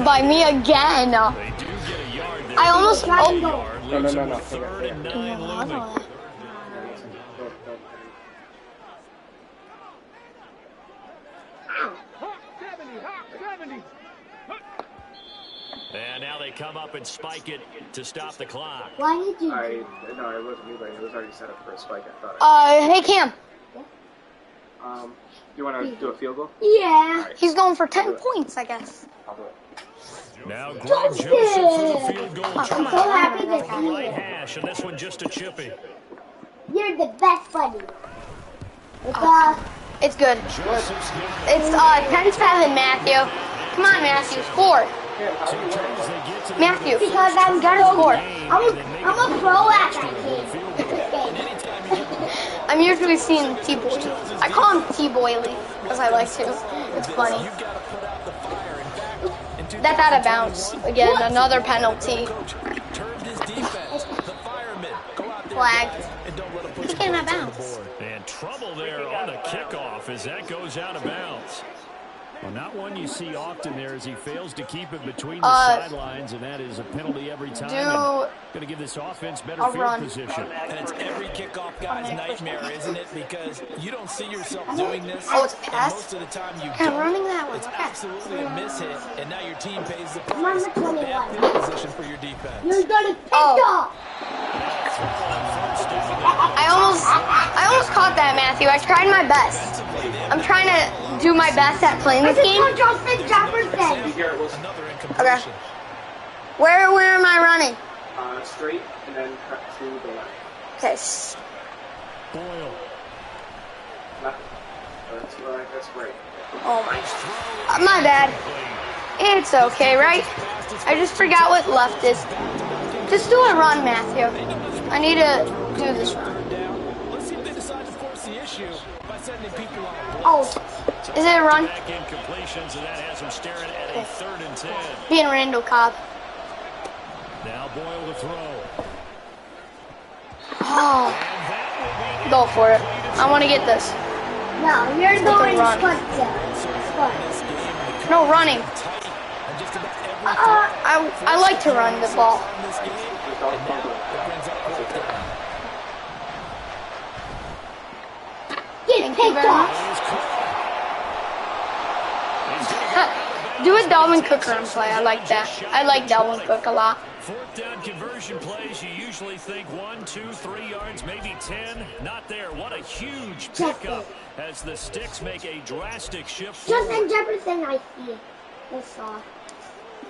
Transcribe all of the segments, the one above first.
by me again. I almost. Oh. No. And now they come up and spike it to stop the clock. Why did you? No, it wasn't me, but it was already set up for a spike. I thought. Hey Cam. Do you want to do a field goal? Yeah. Right. He's going for 10 points, I guess. I'll do it. Now Greg Joseph for the field goal Oh, come try. on. So happy From the to see right you. hash, and this one just a chippy. You're the best buddy. It's good. Joseph's given It's 10-7, Matthew. Come on, Matthew, score. Matthew, Because I'm gotta score. I'm a pro at that game. I'm usually seeing T-Boy. I call him T-Boyley because I like to. It's funny. That's out of bounds. Again, another penalty. Flag. He's getting out of bounds. And trouble there on the kickoff as that goes out of bounds. Well, not one you see often there as he fails to keep it between the sidelines, and that is a penalty every time. Going to give this offense better field position. And it's every kickoff guy's nightmare, isn't it? Because you don't see yourself doing this. Oh, it's a pass? And most of the time you I'm don't. running that one. It's Okay. absolutely a mishit, and now your team pays the I'm on price. the 21. Bad field position for your defense. You're gonna pick up. I almost caught that, Matthew. I tried my best. I'm trying to do my best at playing this game. Justin Jefferson. Be Garrett Wilson. Another Okay. incompletion. Where am I running? Straight and then cut to the left. Okay. Boyle. Left. That's right. That's right. Oh my bad. It's okay, right? I just forgot what left is. Just do a run, Matthew. I need to do this run. Let's see if they decide to force the issue by sending people on a Oh, is it a run? Back incompletions, and that has him staring at a 3rd and 10. Being Randall Cobb. Now Boyle to throw. Oh, go for it. I want to get this. No, you're going run. Spud. No running. I like to run the ball. Get picked off. Do a Dalvin Cook run play. I like that. I like Dalvin Cook a lot. 4th down conversion plays, you usually think 1, 2, 3 yards, maybe 10. Not there. What a huge pickup as the Sticks make a drastic shift Justin forward. Jefferson, I see. I saw.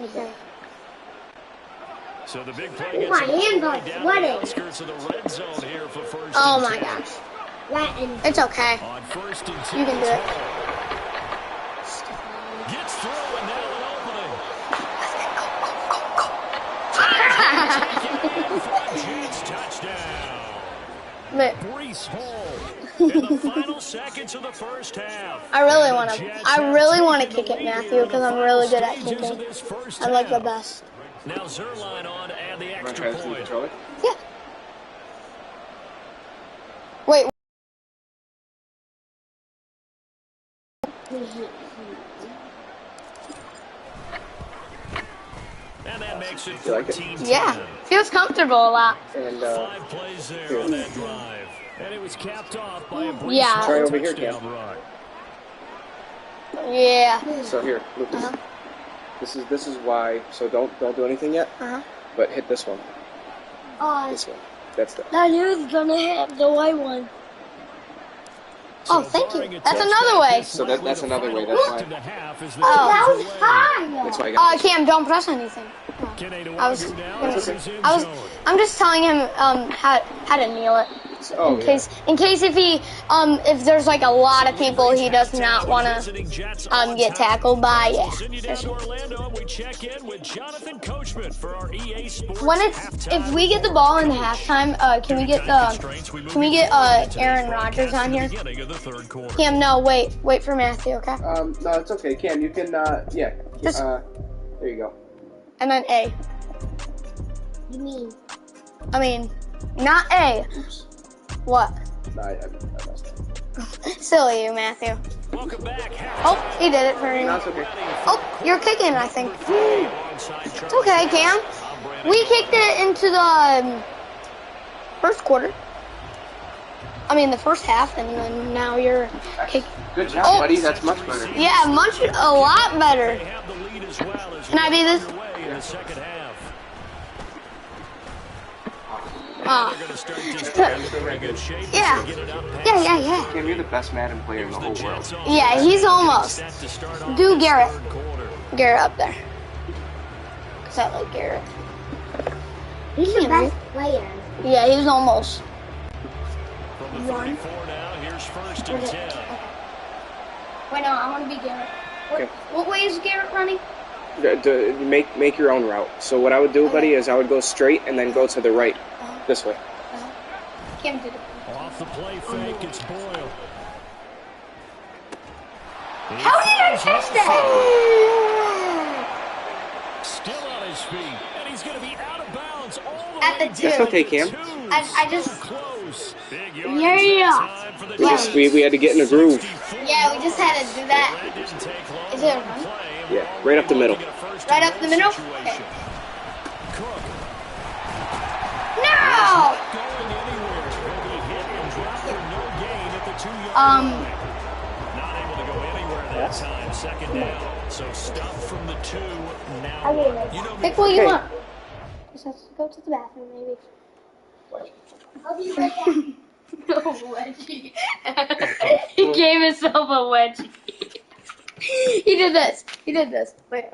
Okay. So the big play My gets hands are down the sweating. outskirts of the red zone here for 1st Oh and my 10. gosh. Latin. It's okay. On 1st and 10. You can do it. Gets through and now an opening. Jets touchdown. But Breece Hall in the final seconds of the first half. I really want to kick it, Matthew, because I'm really good at kicking. I like the best. Now Zerline on and the Want to extra try to point. control it? Yeah. Wait. And that makes it You like it? 14-10. Yeah. Feels comfortable a lot. And 5 plays there on that drive. And it was capped off by a Breece Yeah. Hall Try over here, touchdown Cam. run. Yeah. so here, Lucas. Uh-huh. This is why. So don't do anything yet. Uh-huh. But hit this one. This one. That's the. That is gonna hit the white one. Oh, thank you. That's another way. So that's another way. That's why. Oh. That was high. That's why I got. Cam, don't press anything. I'm just telling him how to kneel it. Oh, In case if he if there's like a lot of people he does not want to get tackled by. Yeah. When if we get the ball in halftime, can we get Aaron Rodgers on here? Cam, no, wait for Matthew, okay? No, it's okay, Cam. You can. Yeah. There you go. I meant A. You mean? I mean, not A. Oops. What? No, I messed up. Silly you, Matthew. Welcome back. Oh, he did it for me. No, it's okay. Oh, you're kicking, I think. It's okay, Cam. We kicked it into the first quarter. I mean, the first half, and then now you're kicking. Good job, buddy. That's much better. Yeah, a lot better. Can I be this? Yeah. Cam, you're the best Madden player in the whole world. Yeah, he's almost. Do Garrett. Garrett up there. Because I like Garrett. He's the best player. Yeah, he's almost. One. Here's first and 10. Wait, no, I want to be Garrett. Okay. What way is Garrett running? Make your own route. So what I would do, buddy, is I would go straight and then go to the right. This way. Cam did it. Off the play fake, it's Boyle. How did I catch that? Still on his feet, and he's going to be out of bounds all the At the way two. That's okay, Cam. I just. close. Big Yeah. yardage We had to get in a groove. Yeah, we just had to do that. Is it a run? Yeah, right up the middle. Right up the middle? Okay. No! Not able to go anywhere that time. Second down. So stop from the 2. Now Pick what you want. Just have to go to the bathroom, maybe. I'll be right back. No wedgie. He gave himself a wedgie. He did this. Wait.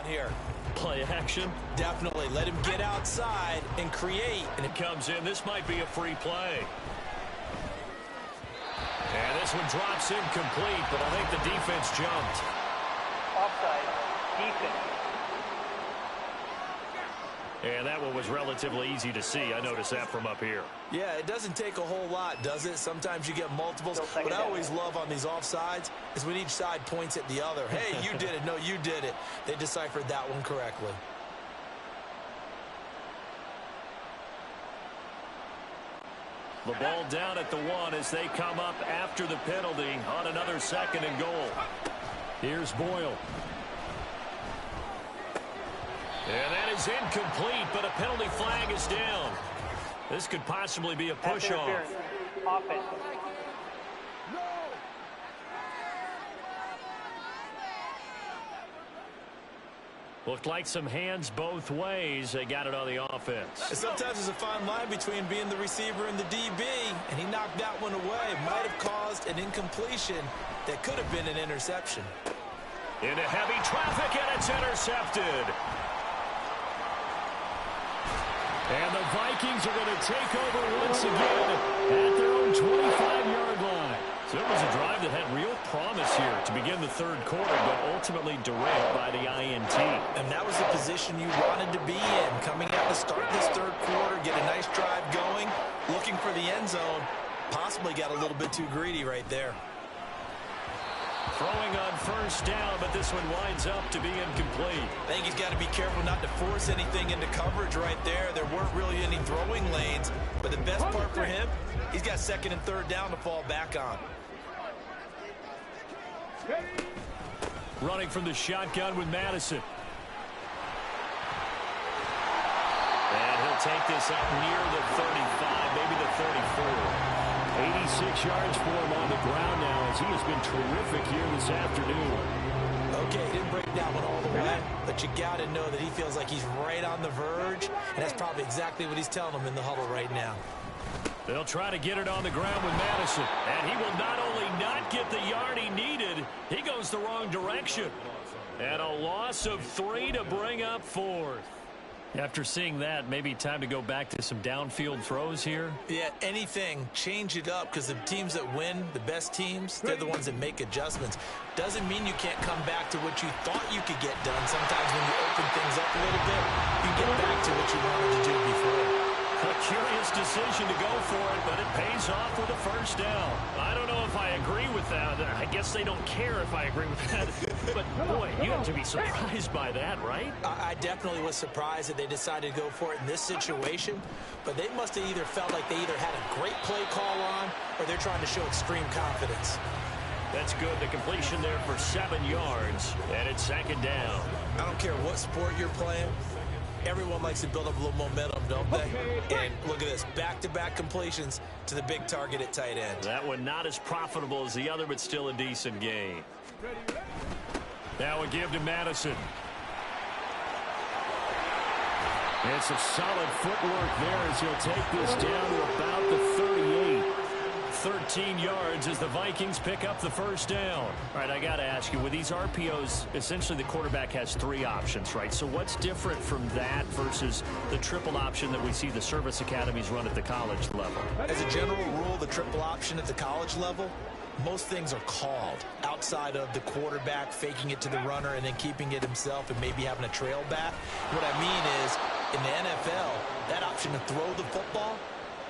Here. play action. Definitely. Let him get outside and create. And it comes in. This might be a free play. And this one drops incomplete, but I think the defense jumped. Offside. Defense. And that one was relatively easy to see. I noticed that from up here. Yeah, it doesn't take a whole lot, does it? Sometimes you get multiples. What I always love on these offsides is when each side points at the other. Hey, you did it. No, you did it. They deciphered that one correctly. The ball down at the 1 as they come up after the penalty on another 2nd and goal. Here's Boyle. And that is incomplete, but a penalty flag is down. This could possibly be a push-off. Offense. Looked like some hands both ways. They got it on the offense. And sometimes there's a fine line between being the receiver and the DB, and he knocked that one away. Might have caused an incompletion that could have been an interception. Into heavy traffic, and it's intercepted. And the Vikings are going to take over once again at their own 25-yard line. So it was a drive that had real promise here to begin the third quarter, but ultimately derailed by the INT. And that was the position you wanted to be in, coming out to start this third quarter, get a nice drive going, looking for the end zone. Possibly got a little bit too greedy right there. Throwing on first down, but this one winds up to be incomplete. I think he's got to be careful not to force anything into coverage right there. There weren't really any throwing lanes, but the best part for him, he's got second and third down to fall back on. Running from the shotgun with Madison. And he'll take this up near the 35, maybe the 34. 86 yards for him on the ground now as he has been terrific here this afternoon. Okay, didn't break that one all the way, but you got to know that he feels like he's right on the verge, and that's probably exactly what he's telling them in the huddle right now. They'll try to get it on the ground with Madison, and he will not only not get the yard he needed, he goes the wrong direction. And a loss of 3 to bring up 4th. After seeing that, maybe time to go back to some downfield throws here. Yeah, anything. Change it up because the teams that win, the best teams, they're the ones that make adjustments. Doesn't mean you can't come back to what you thought you could get done. Sometimes when you open things up a little bit, you get back to what you wanted to do before. A curious decision to go for it, but it pays off with a first down. I don't know if I agree with that. I guess they don't care if I agree with that. But, boy, you have to be surprised by that, right? I definitely was surprised that they decided to go for it in this situation. But they must have either felt like they either had a great play call on or they're trying to show extreme confidence. That's good. The completion there for 7 yards, and it's second down. I don't care what sport you're playing. Everyone likes to build up a little momentum, don't they? And look at this, back-to-back completions to the big target at tight end. That one not as profitable as the other, but still a decent gain. Now we give to Madison. It's a solid footwork there as he'll take this down to about the 38. 13 yards as the Vikings pick up the first down. All right, I got to ask you, with these RPOs, essentially the quarterback has 3 options, right? So what's different from that versus the triple option that we see the service academies run at the college level? As a general rule, the triple option at the college level, most things are called outside of the quarterback faking it to the runner and then keeping it himself and maybe having a trail back. What I mean is, in the NFL, that option to throw the football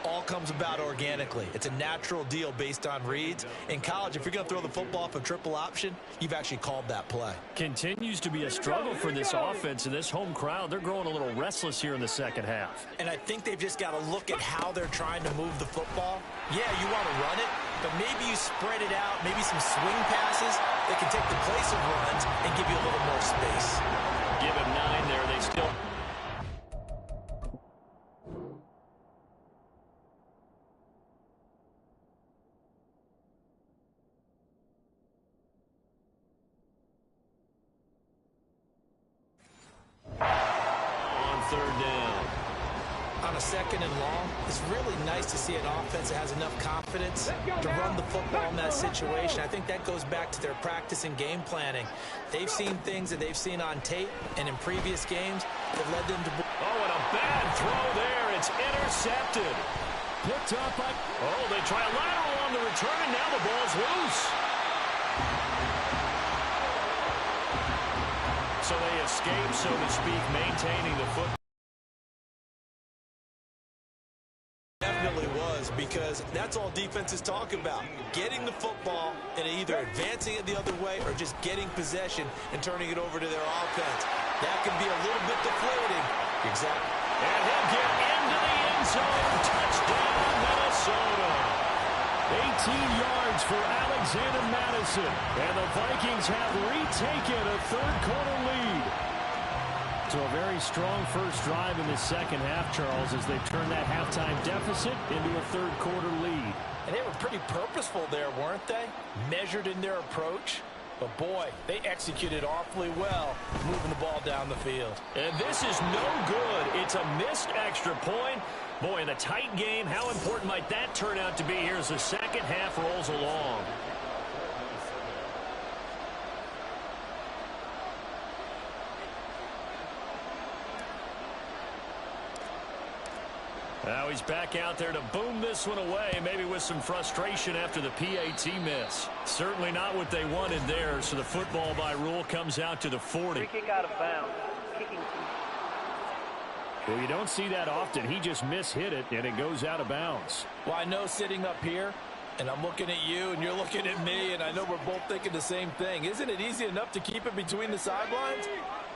all comes about organically. It's a natural deal based on reads. In college, if you're going to throw the football off a triple option, you've actually called that play. Continues to be a struggle for this offense, and this home crowd, they're growing a little restless here in the second half. And I think they've just got to look at how they're trying to move the football. Yeah, you want to run it, but maybe you spread it out, maybe some swing passes that can take the place of runs and give you a little more space. Give him 9 there. They still... third down. On a second and long, it's really nice to see an offense that has enough confidence to run the football in that situation. I think that goes back to their practice and game planning. They've seen things that they've seen on tape and in previous games that led them to... Oh, and a bad throw there. It's intercepted. Picked up by... Oh, they try a lateral on the return, and now the ball's loose. So they escape, so to speak, maintaining the football. Definitely was, because that's all defenses talk about. Getting the football and either advancing it the other way or just getting possession and turning it over to their offense. That can be a little bit deflating. Exactly. And he'll get into the end zone. Touchdown, Minnesota. 18 yards for Alexander Madison. And the Vikings have retaken a third-quarter lead. So a very strong first drive in the second half, Charles, as they turn that halftime deficit into a third-quarter lead. And they were pretty purposeful there, weren't they? Measured in their approach. But, boy, they executed awfully well moving the ball down the field. And this is no good. It's a missed extra point. Boy, in a tight game, how important might that turn out to be here as the second half rolls along? Now he's back out there to boom this one away, maybe with some frustration after the PAT miss. Certainly not what they wanted there, so the football by rule comes out to the 40. Free kick out of bounds. Kicking team. Well, you don't see that often. He just mishit it, and it goes out of bounds. Well, I know sitting up here, and I'm looking at you, and you're looking at me, and I know we're both thinking the same thing. Isn't it easy enough to keep it between the sidelines?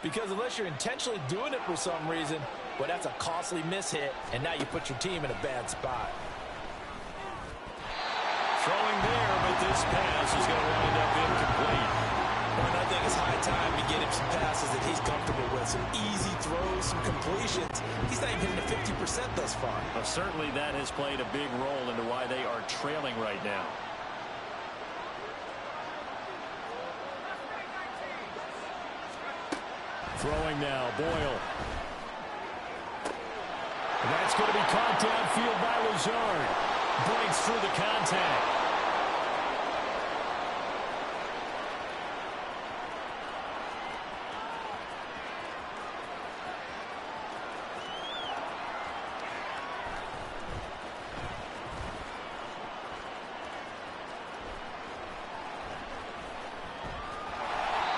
Because unless you're intentionally doing it for some reason, well, that's a costly mishit, and now you put your team in a bad spot. Throwing there, but this pass is going to wind up incomplete. And I think it's high time to get him some passes that he's comfortable with. Some easy throws, some completions. He's not even hitting the 50% thus far. Well, certainly that has played a big role into why they are trailing right now. Throwing now, Boyle. And that's going to be caught downfield by Lazard. Breaks through the contact.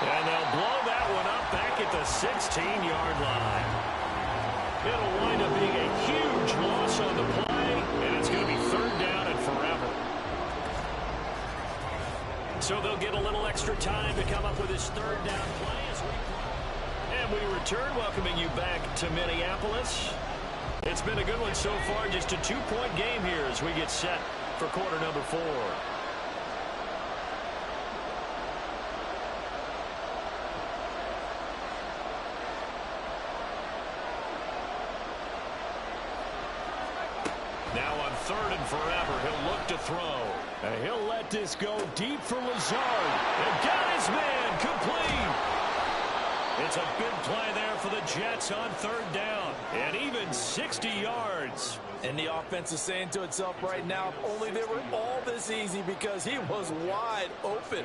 And they'll blow that one up back at the 16-yard line. It'll wind up being a huge loss on the play, and it's going to be third down and forever. So they'll get a little extra time to come up with his third down play. And we return, welcoming you back to Minneapolis. It's been a good one so far, just a 2-point game here as we get set for quarter number 4. Now on third and forever, he'll look to throw. And he'll let this go deep for Lazard. And got his man complete. It's a big play there for the Jets on third down. And even 60 yards. And the offense is saying to itself right now, if only they were all this easy, because he was wide open.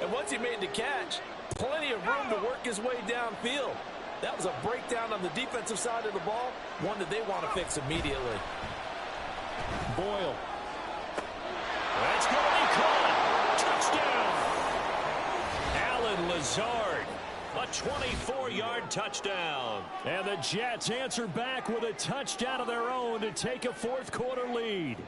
And once he made the catch, plenty of room to work his way downfield. That was a breakdown on the defensive side of the ball, one that they want to fix immediately. Boyle. That's going to be caught. Touchdown. Alan Lazard. A 24-yard touchdown. And the Jets answer back with a touchdown of their own to take a fourth-quarter lead.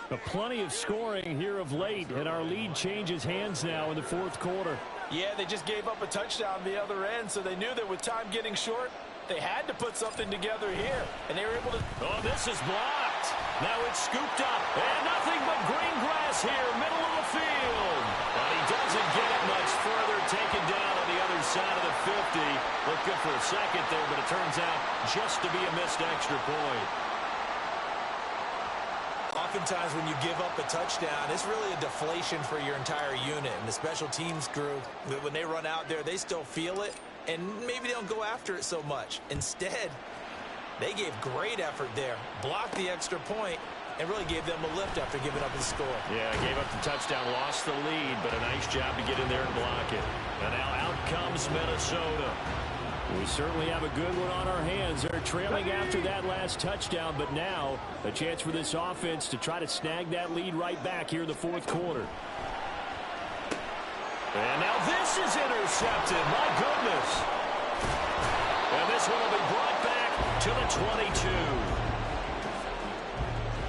But plenty of scoring here of late, and our lead changes hands now in the fourth quarter. Yeah, they just gave up a touchdown the other end, so they knew that with time getting short, they had to put something together here, and they were able to... Oh, this is blocked. Now it's scooped up, and nothing but green grass here, middle of the field. But he doesn't get it much further, taken down on the other side of the 50. Looked good for a second there, but it turns out just to be a missed extra point. Oftentimes when you give up a touchdown, it's really a deflation for your entire unit. And the special teams crew, when they run out there, they still feel it. And maybe they don't go after it so much. Instead, they gave great effort there, blocked the extra point, and really gave them a lift after giving up the score. Yeah, gave up the touchdown, lost the lead, but a nice job to get in there and block it. And now out comes Minnesota. We certainly have a good one on our hands. They're trailing after that last touchdown, but now a chance for this offense to try to snag that lead right back here in the fourth quarter. And now this is intercepted. My goodness. And this one will be brought back to the 22.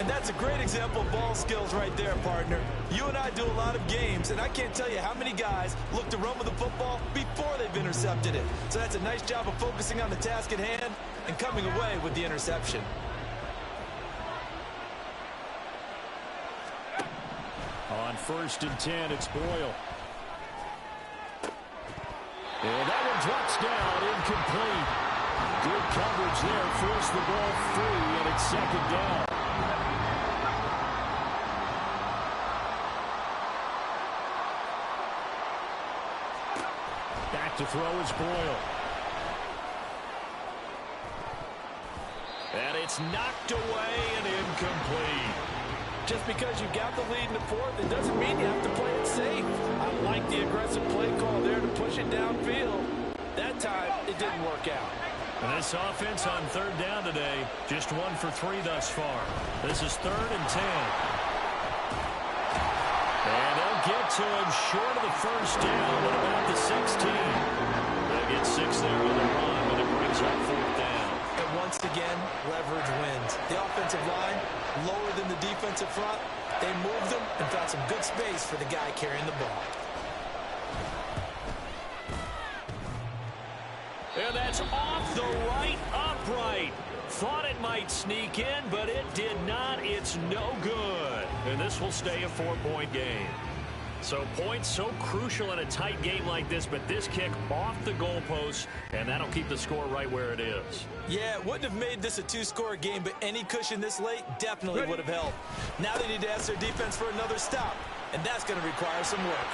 And that's a great example of ball skills right there, partner. You and I do a lot of games, and I can't tell you how many guys look to run with the football before they've intercepted it. So that's a nice job of focusing on the task at hand and coming away with the interception. On 1st and 10, it's Boyle. And that one drops down, incomplete. Good coverage there, forced the ball free, and it's second down. Back to throw is Boyle. And it's knocked away and incomplete. Just because you got the lead in the fourth, it doesn't mean you have to play it safe. I like the aggressive play call there to push it downfield. That time, it didn't work out. And this offense on third down today, just 1 for 3 thus far. This is 3rd and 10. And they'll get to him short of the first down at about the 16. They'll get 6 there on the run, but it brings up 4th down. And once again, leverage wins. The offensive line, lower than the defensive front. They moved them and found some good space for the guy carrying the ball. And that's off the right upright. Thought it might sneak in, but it did not. It's no good. And this will stay a 4-point game. So points so crucial in a tight game like this, but this kick off the goalpost, and that'll keep the score right where it is. Yeah, it wouldn't have made this a 2-score game, but any cushion this late definitely would have helped. Now they need to ask their defense for another stop, and that's going to require some work.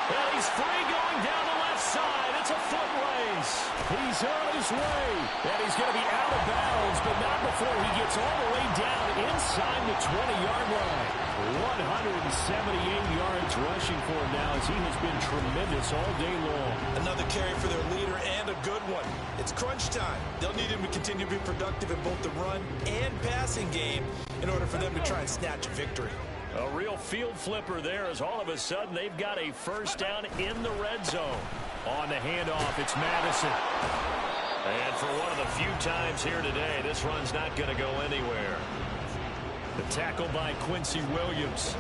Well, he's free going down the left side. It's a foot race. He's on his way. And he's going to be out of bounds, but not before he gets all the way down inside the 20-yard line. 178 yards rushing for him now as he has been tremendous all day long. Another carry for their leader and a good one. It's crunch time. They'll need him to continue to be productive in both the run and passing game in order for them to try and snatch a victory. A real field flipper there as all of a sudden they've got a first down in the red zone. On the handoff, it's Madison. And for one of the few times here today, this run's not going to go anywhere. The tackle by Quincy Williams.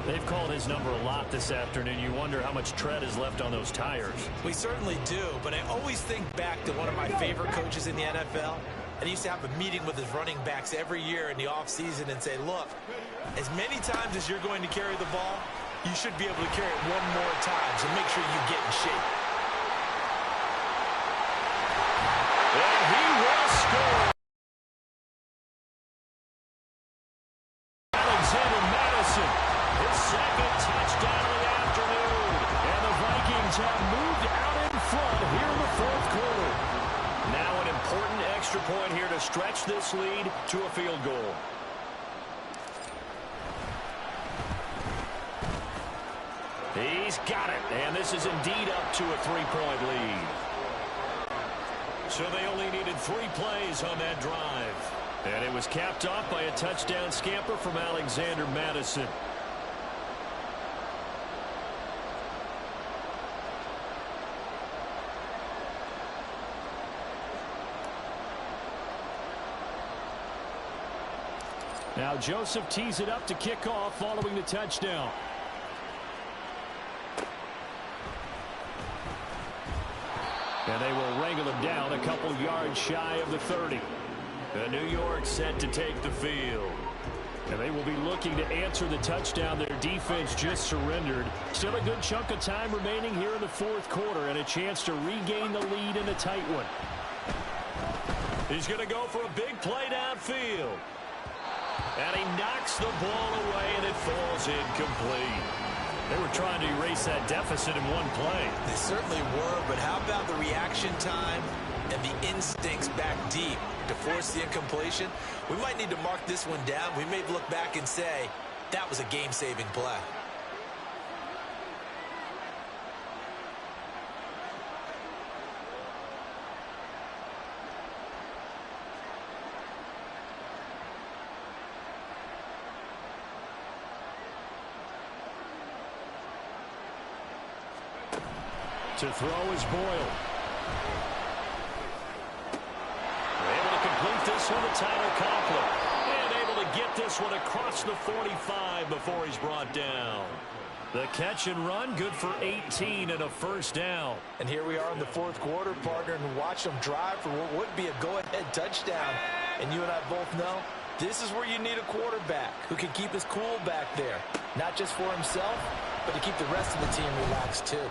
They've called his number a lot this afternoon. You wonder how much tread is left on those tires. We certainly do, but I always think back to one of my favorite coaches in the NFL. And he used to have a meeting with his running backs every year in the offseason and say, look, as many times as you're going to carry the ball, you should be able to carry it one more time, so make sure you get in shape. And he will score. Alexander Madison, his 2nd touchdown of the afternoon. And the Vikings have moved out in front here in the 4th quarter. Now an important extra point here to stretch this lead to a field goal. He's got it, and this is indeed up to a 3-point lead. So they only needed 3 plays on that drive. And it was capped off by a touchdown scamper from Alexander Madison. Now Joseph tees it up to kick off following the touchdown. And they will wrangle him down a couple yards shy of the 30. The New York set to take the field. And they will be looking to answer the touchdown their defense just surrendered. Still a good chunk of time remaining here in the 4th quarter and a chance to regain the lead in a tight one. He's going to go for a big play downfield. And he knocks the ball away and it falls incomplete. They were trying to erase that deficit in one play. They certainly were, but how about the reaction time and the instincts back deep to force the incompletion? We might need to mark this one down. We may look back and say, that was a game-saving play. To throw is Boyle. They're able to complete this one to Tyler Conklin. And able to get this one across the 45 before he's brought down. The catch and run, good for 18 and a first down. And here we are in the 4th quarter, partner, and watch them drive for what would be a go-ahead touchdown. And you and I both know this is where you need a quarterback who can keep his cool back there. Not just for himself, but to keep the rest of the team relaxed too.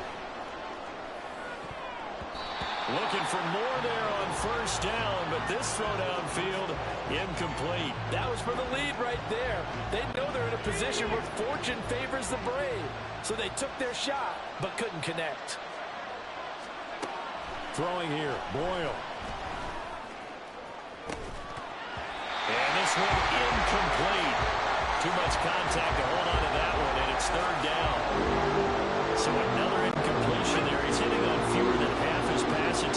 Looking for more there on first down, but this throw downfield incomplete. That was for the lead right there. They know they're in a position where fortune favors the brave. So they took their shot, but couldn't connect. Throwing here, Boyle. And this one incomplete. Too much contact to hold on to that one, and it's 3rd down. So another incompletion there. He's hitting on fewer than half his passing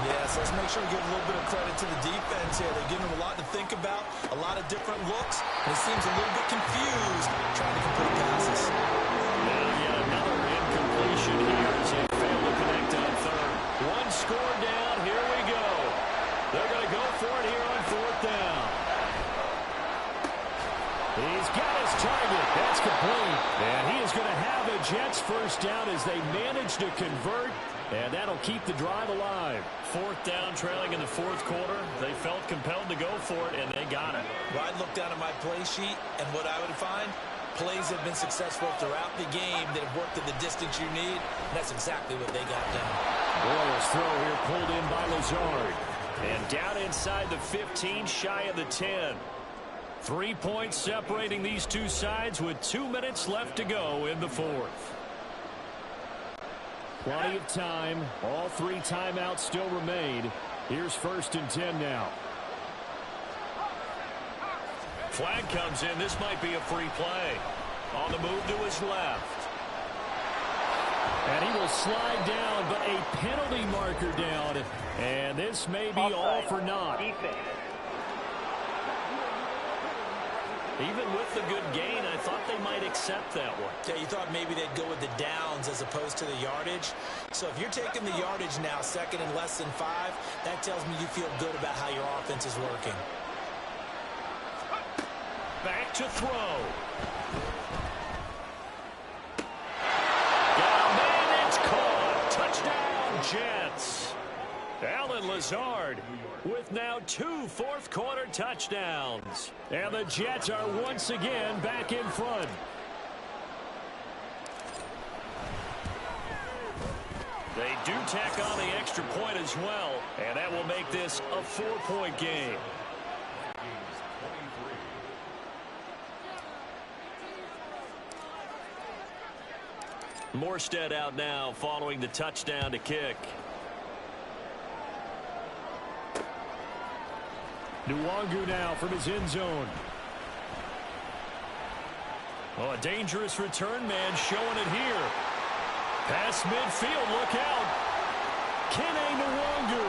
Yes, let's make sure we give a little bit of credit to the defense here. They're giving them a lot to think about, a lot of different looks, and it seems a little bit confused trying to complete passes. Now yet another incompletion here as they fail to connect on third. One score down, here we go. They're going to go for it here on fourth down. He's got his target. That's complete. And he is going to have a Jets first down as they manage to convert. And that'll keep the drive alive. Fourth down, trailing in the fourth quarter. They felt compelled to go for it, and they got it. Well, I'd look down at my play sheet, and what I would find, plays have been successful throughout the game that have worked at the distance you need. And that's exactly what they got done. Royals throw here pulled in by Lazard. And down inside the 15, shy of the 10. 3 points separating these two sides with 2 minutes left to go in the fourth. Plenty of time. All 3 timeouts still remain. Here's 1st and 10 now. Flag comes in. This might be a free play. On the move to his left. And he will slide down, but a penalty marker down. And this may be all for naught. Even with the good gain, I thought they might accept that one. Yeah, you thought maybe they'd go with the downs as opposed to the yardage. So if you're taking the yardage now, 2nd and less than 5, that tells me you feel good about how your offense is working. Back to throw. And it's caught. Touchdown, Jets. Alan Lazard with now 2 fourth-quarter touchdowns. And the Jets are once again back in front. They do tack on the extra point as well, and that will make this a 4-point game. Morstead out now following the touchdown to kick. Nwangu now from his end zone. Oh, a dangerous return man showing it here. Past midfield, look out. Kene Nwangu.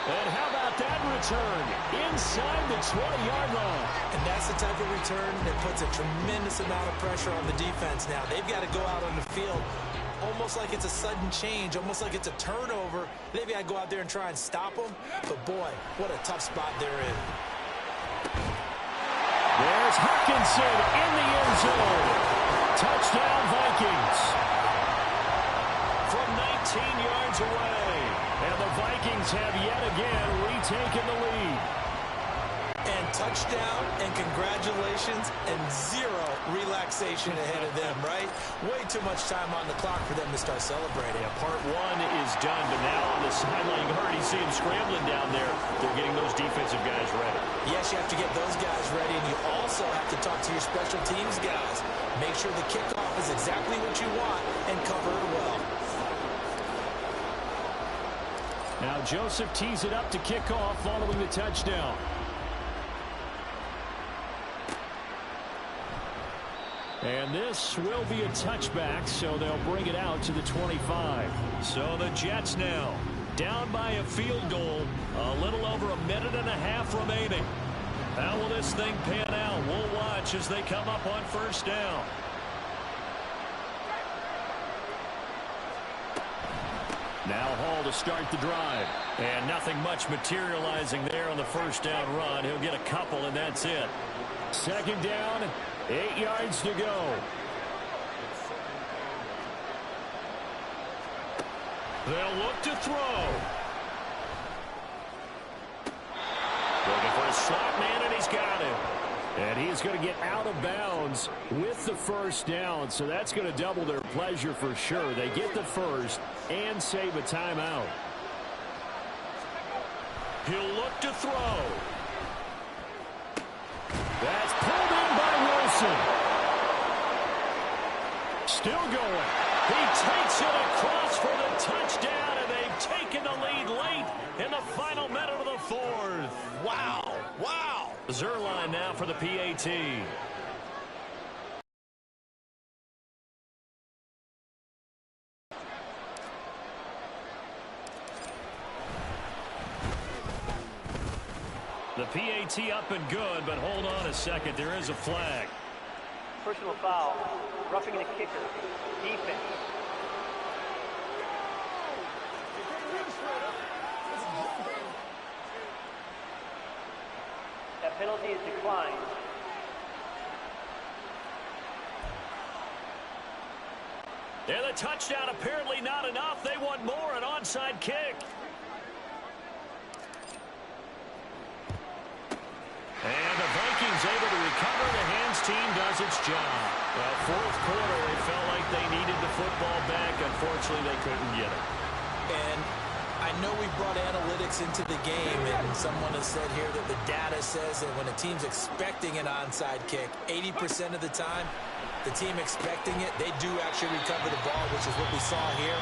And how about that return? Inside the 20-yard line. And that's the type of return that puts a tremendous amount of pressure on the defense now. They've got to go out on the field almost like it's a sudden change, almost like it's a turnover. Maybe I go out there and try and stop them. But, boy, what a tough spot they're in. There's Hutchinson in the end zone. Touchdown, Vikings. From 19 yards away. And the Vikings have yet again retaken the lead. And touchdown and congratulations and 0 relaxation ahead of them, right? Way too much time on the clock for them to start celebrating. Yeah, part 1 is done, but now on the sideline, you already see him scrambling down there. They're getting those defensive guys ready. Yes, you have to get those guys ready, and you also have to talk to your special teams guys. Make sure the kickoff is exactly what you want and cover it well. Now Joseph tees it up to kick off following the touchdown. And this will be a touchback, so they'll bring it out to the 25. So the Jets now down by a field goal, a little over a minute and a half remaining. How will this thing pan out? We'll watch as they come up on first down. Now Hall to start the drive. And nothing much materializing there on the first down run. He'll get a couple, and that's it. 2nd down, 8 yards to go. They'll look to throw. Looking for a slot man, and he's got it. And he's going to get out of bounds with the first down, so that's going to double their pleasure for sure. They get the first and save a timeout. He'll look to throw. That's pulled in by Wilson. Still going. He takes it across for the touchdown, and they've taken the lead late in the final minute of the fourth. Wow. Wow. Zerline now for the PAT. tee up and good, but hold on a second. There is a flag. Personal foul. Roughing the kicker. Defense. That penalty is declined. And the touchdown apparently not enough. They want more, an onside kick. And the Vikings able to recover. The hands team does its job. Well, fourth quarter, they felt like they needed the football back. Unfortunately, they couldn't get it. And I know we brought analytics into the game, and someone has said here that the data says that when a team's expecting an onside kick, 80% of the time, the team expecting it, they do actually recover the ball, which is what we saw here.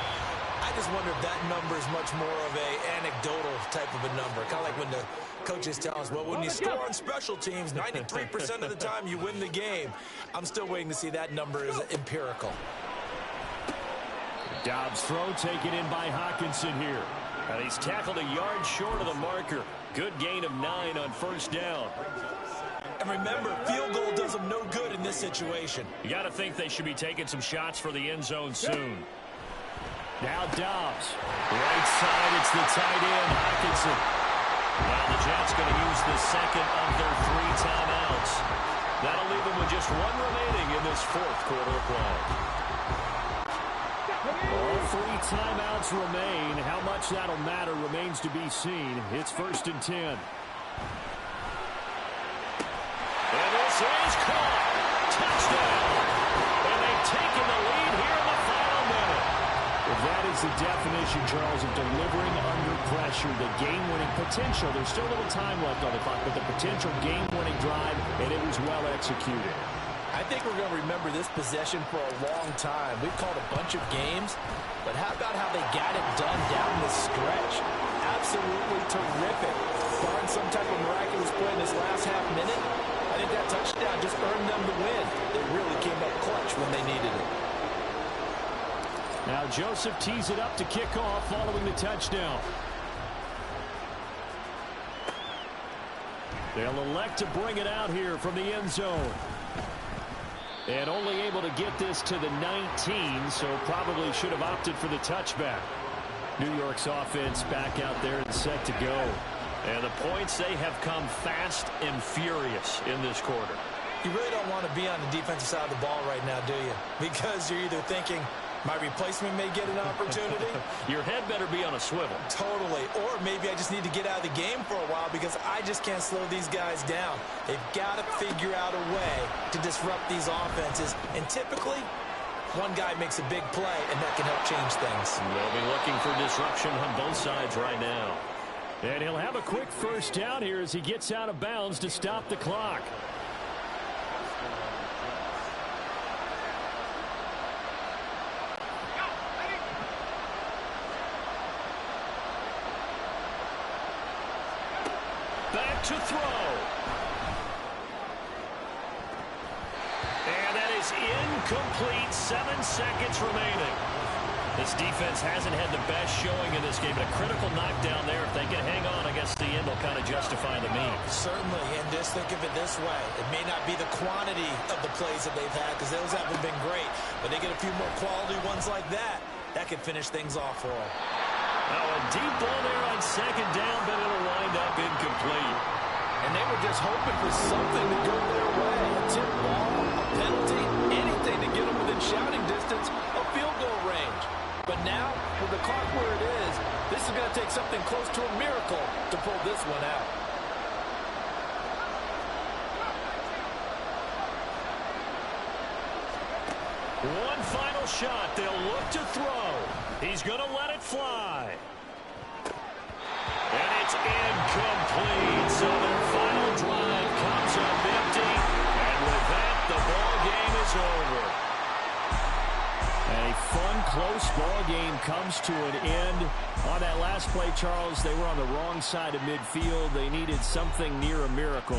I just wonder if that number is much more of a anecdotal type of a number. Kind of like when the coaches tell us, well, when you score on special teams, 93% of the time you win the game. I'm still waiting to see that number is empirical. Dobbs' throw taken in by Hawkinson here. And he's tackled a yard short of the marker. Good gain of 9 on first down. And remember, field goal does them no good in this situation. You got to think they should be taking some shots for the end zone soon. Now Dobbs. Right side, it's the tight end, Hawkinson. Now the Jets going to use the second of their 3 timeouts. That'll leave them with just 1 remaining in this fourth quarter of play. All 3 timeouts remain. How much that'll matter remains to be seen. It's 1st and 10. And this is caught. Touchdown. And they've taken the lead here in the final minute. If that is the definition, Charles, of delivering under pressure, the game-winning potential. There's still a little time left on the clock, but the potential game-winning drive, and it was well executed. I think we're going to remember this possession for a long time. We've called a bunch of games, but how about how they got it done down the stretch? Absolutely terrific. Barring some type of miraculous play in this last half minute, I think that touchdown just earned them the win. They really came up clutch when they needed it. Now Joseph tees it up to kick off following the touchdown. They'll elect to bring it out here from the end zone. And only able to get this to the 19, so probably should have opted for the touchback. New York's offense back out there and set to go. And the points, they have come fast and furious in this quarter. You really don't want to be on the defensive side of the ball right now, do you? Because you're either thinking, my replacement may get an opportunity. Your head better be on a swivel. Totally. Or maybe I just need to get out of the game for a while because I just can't slow these guys down. They've got to figure out a way to disrupt these offenses. And typically, one guy makes a big play, and that can help change things. They'll be looking for disruption on both sides right now. And he'll have a quick first down here as he gets out of bounds to stop the clock. Back to throw. And that is incomplete. 7 seconds remaining. This defense hasn't had the best showing in this game. But a critical knockdown there. If they can hang on, I guess the end will kind of justify the means. Certainly, and just think of it this way. It may not be the quantity of the plays that they've had because those haven't been great. But they get a few more quality ones like that. That could finish things off for them. Now a deep ball there on second down, but it'll wind up incomplete. And they were just hoping for something to go their way. A tip ball, a penalty, anything to get them within shouting distance of field goal range. But now, with the clock where it is, this is going to take something close to a miracle to pull this one out. One final shot. They'll look to throw. He's going to let it fly. And it's incomplete. So their final drive comes up empty. And with that, the ball game is over. A fun, close ball game comes to an end. On that last play, Charles, they were on the wrong side of midfield. They needed something near a miracle.